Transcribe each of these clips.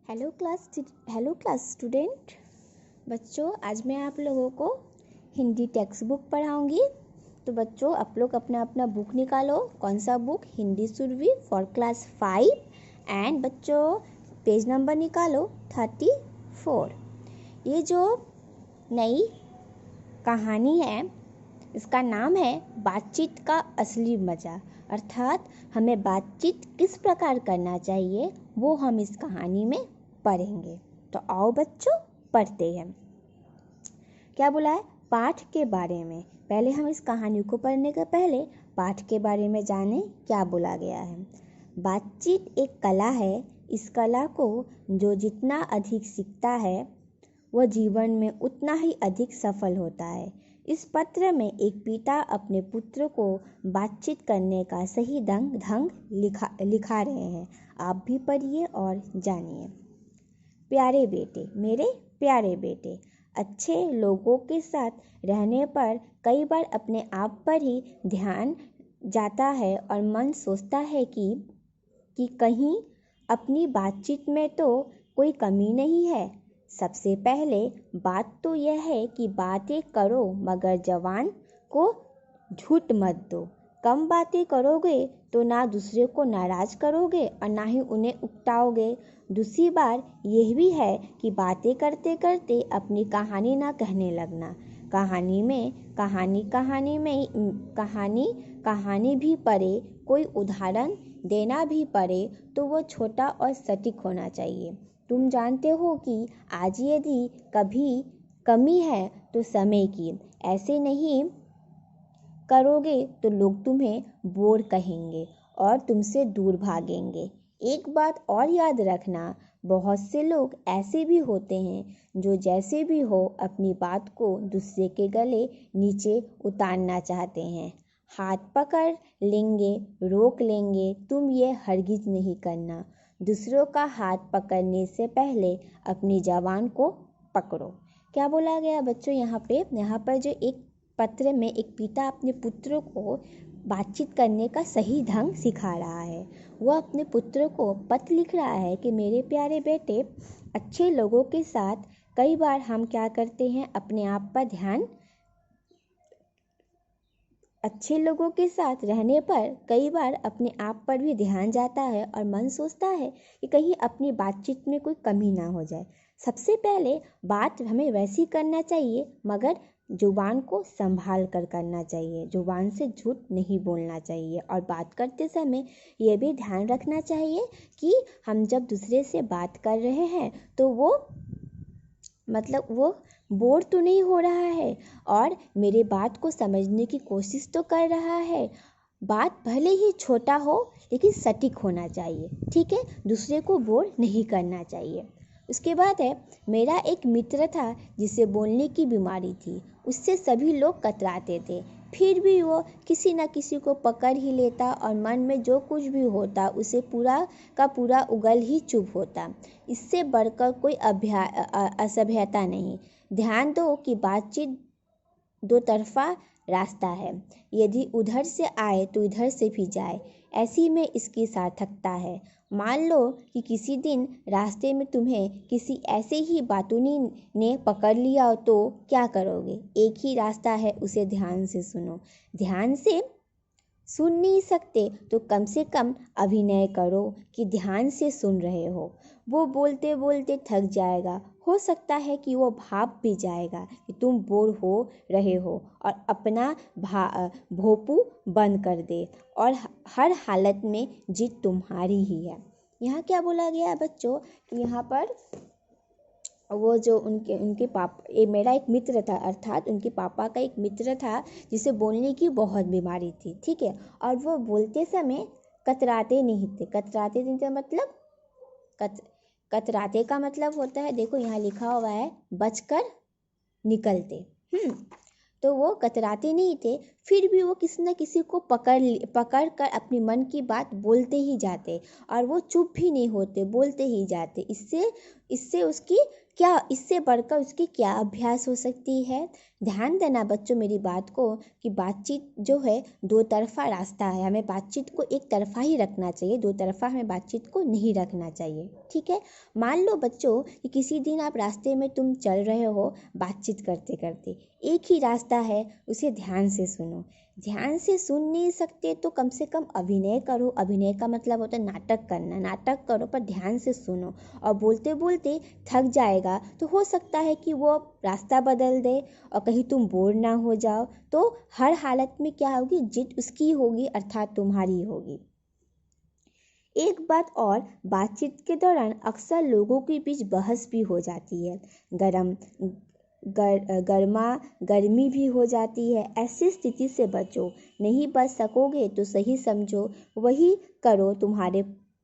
Hello class student. बच्चों, आज मैं आप लोगों को हिंदी टेक्स्ट बुक पढ़ाऊंगी। तो बच्चों, आप लोग अपना अपना बुक निकालो। कौन सा book? Hindi Surbhi for class 5। And बच्चों, पेज नंबर निकालो 34। ये जो नई कहानी है, इसका नाम है बातचीत का असली मज़ा। अर्थात हमें बातचीत किस प्रकार करना चाहिए वो हम इस कहानी में पढ़ेंगे। तो आओ बच्चों, पढ़ते हैं। क्या बोला है? पाठ के बारे में। पहले हम इस कहानी को पढ़ने के पहले पाठ के बारे में जानें क्या बोला गया है। बातचीत एक कला है। इस कला को जो जितना अधिक सीखता है वह जीवन में उतना ही अधिक सफल होता है। इस पत्र में एक पिता अपने पुत्र को बातचीत करने का सही ढंग लिखा रहे हैं। आप भी पढ़िए और जानिए। प्यारे बेटे, मेरे प्यारे बेटे, अच्छे लोगों के साथ रहने पर कई बार अपने आप पर ही ध्यान जाता है और मन सोचता है कि कहीं अपनी बातचीत में तो कोई कमी नहीं है। सबसे पहले बात तो यह है कि बातें करो मगर जवान को झूठ मत दो। कम बातें करोगे तो ना दूसरे को नाराज करोगे और ना ही उन्हें उकताओगे। दूसरी बात यह भी है कि बातें करते करते अपनी कहानी ना कहने लगना। कहानी भी पड़े, कोई उदाहरण देना भी पड़े तो वो छोटा और सटीक होना चाहिए। तुम जानते हो कि आज यदि कभी कमी है तो समय की। ऐसे नहीं करोगे तो लोग तुम्हें बोर कहेंगे और तुमसे दूर भागेंगे। एक बात और याद रखना, बहुत से लोग ऐसे भी होते हैं जो जैसे भी हो अपनी बात को दूसरे के गले नीचे उतारना चाहते हैं। हाथ पकड़ लेंगे, रोक लेंगे। तुम ये हरगिज नहीं करना। दूसरों का हाथ पकड़ने से पहले अपनी ज़बान को पकड़ो। क्या बोला गया बच्चों? यहाँ पर जो एक पत्र में एक पिता अपने पुत्र को बातचीत करने का सही ढंग सिखा रहा है। वह अपने पुत्र को पत्र लिख रहा है कि मेरे प्यारे बेटे, अच्छे लोगों के साथ कई बार हम क्या करते हैं, अपने आप पर ध्यान अच्छे लोगों के साथ रहने पर कई बार अपने आप पर भी ध्यान जाता है और मन सोचता है कि कहीं अपनी बातचीत में कोई कमी ना हो जाए। सबसे पहले बात हमें वैसी करना चाहिए मगर जुबान को संभाल कर करना चाहिए। जुबान से झूठ नहीं बोलना चाहिए और बात करते समय ये भी ध्यान रखना चाहिए कि हम जब दूसरे से बात कर रहे हैं तो वो बोर तो नहीं हो रहा है और मेरे बात को समझने की कोशिश तो कर रहा है। बात भले ही छोटा हो लेकिन सटीक होना चाहिए। ठीक है, दूसरे को बोर नहीं करना चाहिए। उसके बाद है, मेरा एक मित्र था जिसे बोलने की बीमारी थी। उससे सभी लोग कतराते थे, फिर भी वो किसी न किसी को पकड़ ही लेता और मन में जो कुछ भी होता उसे पूरा का पूरा उगल ही चुप होता। इससे बढ़कर कोई असभ्यता नहीं। ध्यान दो कि बातचीत दो तरफा रास्ता है। यदि उधर से आए तो इधर से भी जाए, ऐसी में इसकी सार्थकता है। मान लो कि किसी दिन रास्ते में तुम्हें किसी ऐसे ही बातूनी ने पकड़ लिया तो क्या करोगे? एक ही रास्ता है, उसे ध्यान से सुनो। ध्यान से सुन नहीं सकते तो कम से कम अभिनय करो कि ध्यान से सुन रहे हो। वो बोलते बोलते थक जाएगा। हो सकता है कि वो भाप भी जाएगा कि तुम बोर हो रहे हो और अपना भोपू बंद कर दे और हर हालत में जीत तुम्हारी ही है। यहाँ क्या बोला गया है बच्चों कि यहाँ पर वो जो उनके पापा, ये मेरा एक मित्र था, अर्थात उनके पापा का एक मित्र था जिसे बोलने की बहुत बीमारी थी। ठीक है, और वो बोलते समय कतराते नहीं थे। कतराते नहीं थे मतलब कतराते का मतलब होता है, देखो यहाँ लिखा हुआ है, बचकर निकलते। तो वो कतराते नहीं थे, फिर भी वो किसी न किसी को पकड़ कर अपनी मन की बात बोलते ही जाते और वो चुप भी नहीं होते, बोलते ही जाते। इससे उसकी क्या इससे बढ़कर उसकी क्या अभ्यास हो सकती है। ध्यान देना बच्चों मेरी बात को कि बातचीत जो है दो तरफा रास्ता है। हमें बातचीत को एक तरफा ही रखना चाहिए, दो तरफा हमें बातचीत को नहीं रखना चाहिए। ठीक है। मान लो बच्चों कि किसी दिन आप रास्ते में तुम चल रहे हो बातचीत करते करते, एक ही रास्ता है, उसे ध्यान से सुनो। ध्यान से सुन नहीं सकते तो कम से कम अभिनय करो। अभिनय का मतलब होता है नाटक करना। नाटक करो पर ध्यान से सुनो। और बोलते बोलते थक जाएगा तो हो सकता है कि वो रास्ता बदल दे और कहीं तुम बोर ना हो जाओ। तो हर हालत में क्या होगी, जीत उसकी होगी अर्थात तुम्हारी होगी। एक बात और, बातचीत के दौरान अक्सर लोगों के बीच बहस भी हो जाती है, गर्मा गर्मी भी हो जाती है। ऐसी स्थिति से बचो। नहीं बच सकोगे तो सही समझो, वही करो। तुम्हारे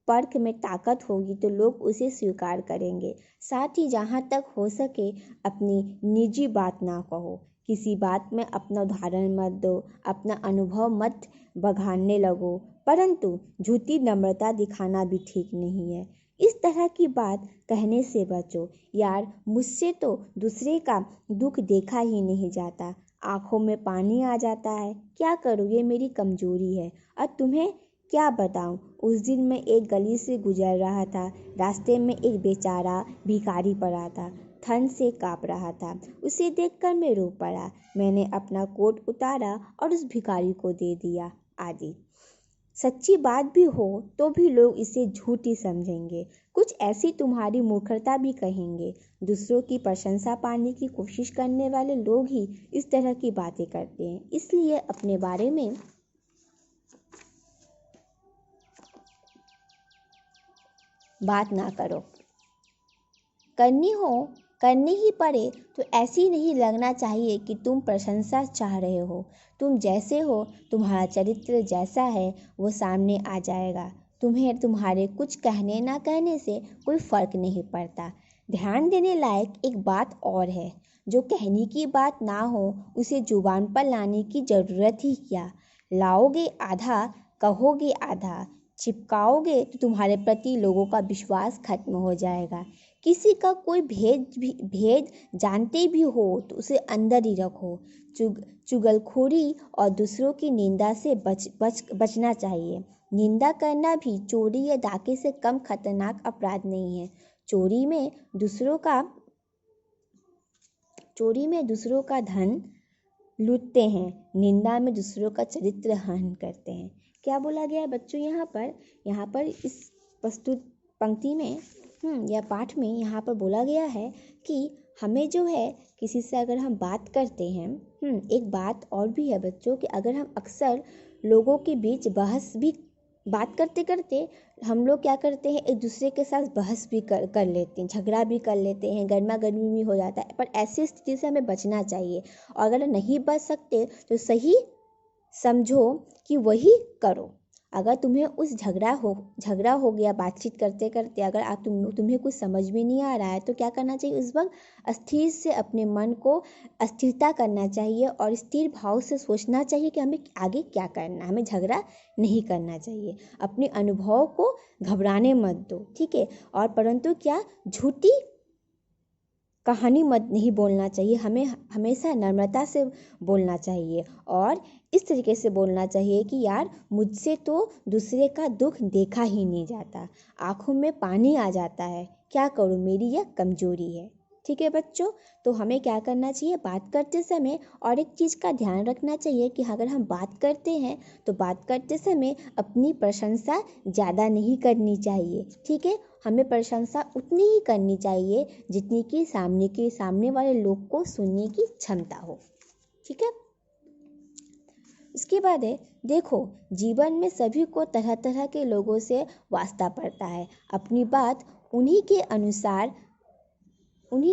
पर्ख में ताकत होगी तो लोग उसे स्वीकार करेंगे। साथ ही जहाँ तक हो सके अपनी निजी बात ना कहो। किसी बात में अपना उदाहरण मत दो, अपना अनुभव मत बघाड़ने लगो। परंतु झूठी नम्रता दिखाना भी ठीक नहीं है। इस तरह की बात कहने से बचो। यार मुझसे तो दूसरे का दुख देखा ही नहीं जाता, आंखों में पानी आ जाता है। क्या करूँ, ये मेरी कमजोरी है। और तुम्हें क्या बताऊं, उस दिन मैं एक गली से गुजर रहा था। रास्ते में एक बेचारा भिखारी पड़ा था, ठंड से कांप रहा था। उसे देखकर मैं रो पड़ा। मैंने अपना कोट उतारा और उस भिखारी को दे दिया। आदि सच्ची बात भी हो तो भी लोग इसे झूठी समझेंगे, कुछ ऐसी तुम्हारी मूर्खता भी कहेंगे। दूसरों की प्रशंसा पाने की कोशिश करने वाले लोग ही इस तरह की बातें करते हैं। इसलिए अपने बारे में बात ना करो। करनी ही पड़े तो ऐसी नहीं लगना चाहिए कि तुम प्रशंसा चाह रहे हो। तुम जैसे हो, तुम्हारा चरित्र जैसा है वो सामने आ जाएगा। तुम्हें तुम्हारे कुछ कहने ना कहने से कोई फर्क नहीं पड़ता। ध्यान देने लायक एक बात और है, जो कहने की बात ना हो उसे जुबान पर लाने की जरूरत ही क्या। लाओगे आधा, कहोगे आधा, चिपकाओगे तो तुम्हारे प्रति लोगों का विश्वास खत्म हो जाएगा। किसी का कोई भेद जानते भी हो तो उसे अंदर ही रखो। चुगलखोरी और दूसरों की निंदा से बचना चाहिए। निंदा करना भी चोरी या डाके से कम खतरनाक अपराध नहीं है। चोरी में दूसरों का धन लूटते हैं, निंदा में दूसरों का चरित्र हनन करते हैं। क्या बोला गया है बच्चों यहाँ पर इस प्रस्तुत पंक्ति में या पाठ में यहाँ पर बोला गया है कि हमें जो है किसी से अगर हम बात करते हैं, एक बात और भी है बच्चों कि अगर हम अक्सर लोगों के बीच बात करते करते हम लोग क्या करते हैं, एक दूसरे के साथ बहस भी कर लेते हैं, झगड़ा भी कर लेते हैं, गर्मा गर्मी भी हो जाता है। पर ऐसी स्थिति से हमें बचना चाहिए। और अगर नहीं बच सकते तो सही समझो कि वही करो। अगर तुम्हें उस झगड़ा हो गया बातचीत करते करते, अगर तुम्हें कुछ समझ में नहीं आ रहा है तो क्या करना चाहिए, उस वक्त स्थिर से अपने मन को स्थिरता करना चाहिए और स्थिर भाव से सोचना चाहिए कि हमें आगे क्या करना है। हमें झगड़ा नहीं करना चाहिए। अपने अनुभव को घबराने मत दो, ठीक है। और परंतु क्या झूठी कहानी मत नहीं बोलना चाहिए। हमें हमेशा नम्रता से बोलना चाहिए और इस तरीके से बोलना चाहिए कि यार मुझसे तो दूसरे का दुख देखा ही नहीं जाता, आंखों में पानी आ जाता है। क्या करूँ, मेरी यह कमजोरी है। ठीक है बच्चों, तो हमें क्या करना चाहिए बात करते समय, और एक चीज़ का ध्यान रखना चाहिए कि अगर हम बात करते हैं तो बात करते समय अपनी प्रशंसा ज़्यादा नहीं करनी चाहिए। ठीक है, हमें प्रशंसा उतनी ही करनी चाहिए जितनी कि सामने वाले लोग को सुनने की क्षमता हो। ठीक है। इसके बाद है, देखो जीवन में सभी को तरह तरह के लोगों से वास्ता पड़ता है। अपनी बात उन्हीं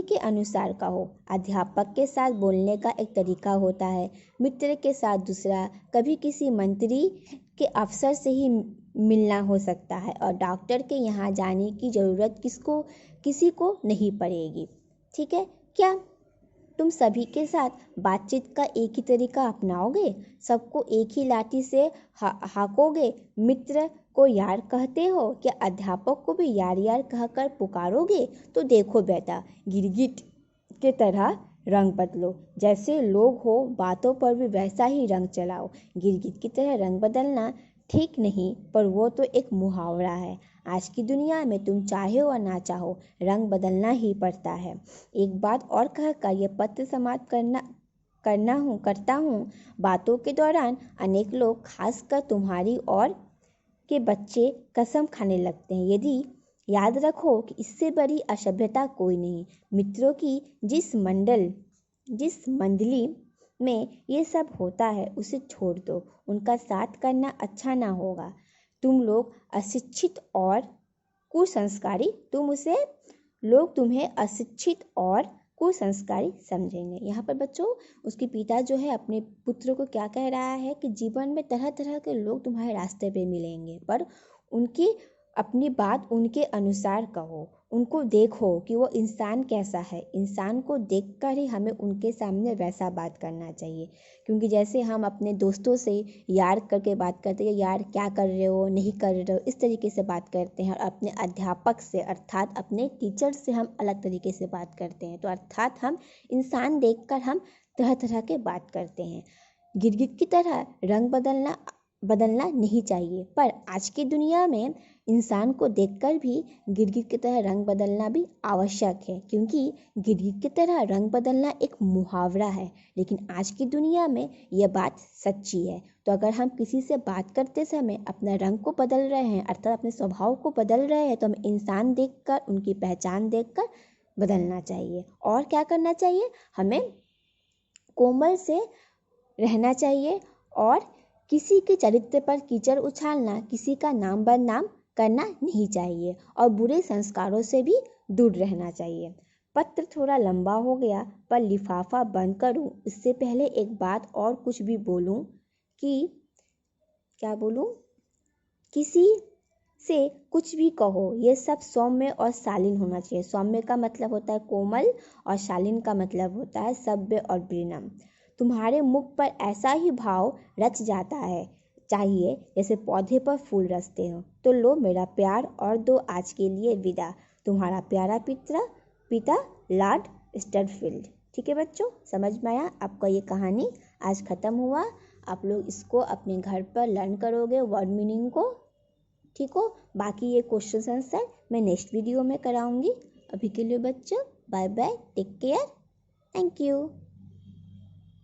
के अनुसार कहो। अध्यापक के साथ बोलने का एक तरीका होता है, मित्र के साथ दूसरा, कभी किसी मंत्री के अफसर से ही मिलना हो सकता है, और डॉक्टर के यहाँ जाने की ज़रूरत किसी को नहीं पड़ेगी। ठीक है। क्या तुम सभी के साथ बातचीत का एक ही तरीका अपनाओगे? सबको एक ही लाठी से हाकोगे? मित्र को यार कहते हो? क्या अध्यापक को भी यार यार कहकर पुकारोगे? तो देखो बेटा, गिरगिट के तरह रंग बदलो। जैसे लोग हो बातों पर भी वैसा ही रंग चलाओ। गिरगिट की तरह रंग बदलना ठीक नहीं, पर वो तो एक मुहावरा है। आज की दुनिया में तुम चाहे और ना चाहो रंग बदलना ही पड़ता है। एक बात और कहकर यह पत्र समाप्त करता हूँ। बातों के दौरान अनेक लोग, खासकर तुम्हारी और के बच्चे, कसम खाने लगते हैं। यदि याद रखो कि इससे बड़ी असभ्यता कोई नहीं। मित्रों की जिस मंडली में ये सब होता है उसे छोड़ दो। उनका साथ करना अच्छा ना होगा। तुम लोग अशिक्षित और कुसंस्कारी लोग तुम्हें अशिक्षित और कुसंस्कारी समझेंगे। यहाँ पर बच्चों उसके पिता जो है अपने पुत्र को क्या कह रहा है कि जीवन में तरह तरह के लोग तुम्हारे रास्ते पे मिलेंगे, पर अपनी बात उनके अनुसार कहो। उनको देखो कि वो इंसान कैसा है। इंसान को देखकर ही हमें उनके सामने वैसा बात करना चाहिए। क्योंकि जैसे हम अपने दोस्तों से यार करके बात करते हैं, यार क्या कर रहे हो, नहीं कर रहे हो, इस तरीके से बात करते हैं। और अपने अध्यापक से अर्थात अपने टीचर से हम अलग तरीके से बात करते हैं। तो अर्थात हम इंसान देखकर हम तरह तरह के बात करते हैं। गिरगिट की तरह रंग बदलना नहीं चाहिए, पर आज की दुनिया में इंसान को देखकर भी गिरगिट की तरह रंग बदलना भी आवश्यक है। क्योंकि गिरगिट की तरह रंग बदलना एक मुहावरा है, लेकिन आज की दुनिया में यह बात सच्ची है। तो अगर हम किसी से बात करते समय अपना रंग को बदल रहे हैं, अर्थात अपने स्वभाव को बदल रहे हैं, तो हमें इंसान देखकर, उनकी पहचान देखकर बदलना चाहिए। और क्या करना चाहिए? हमें कोमल से रहना चाहिए और किसी के चरित्र पर कीचड़ उछालना, किसी का नाम बदनाम करना नहीं चाहिए और बुरे संस्कारों से भी दूर रहना चाहिए। पत्र थोड़ा लंबा हो गया, पर लिफाफा बंद करूं इससे पहले एक बात और कुछ भी बोलूं कि क्या बोलूं? किसी से कुछ भी कहो, ये सब सौम्य और शालीन होना चाहिए। सौम्य का मतलब होता है कोमल और शालीन का मतलब होता है सभ्य और विनम्र। तुम्हारे मुख पर ऐसा ही भाव रच जाता है चाहिए जैसे पौधे पर फूल रचते हो। तो लो मेरा प्यार और दो आज के लिए विदा। तुम्हारा प्यारा पिता लॉर्ड स्टरफील्ड। ठीक है बच्चों, समझ में आया? आपका ये कहानी आज ख़त्म हुआ। आप लोग इसको अपने घर पर लर्न करोगे वर्ड मीनिंग को, ठीक हो? बाकी ये क्वेश्चन आंसर मैं नेक्स्ट वीडियो में कराऊंगी। अभी के लिए बच्चों bye bye, take care, thank you.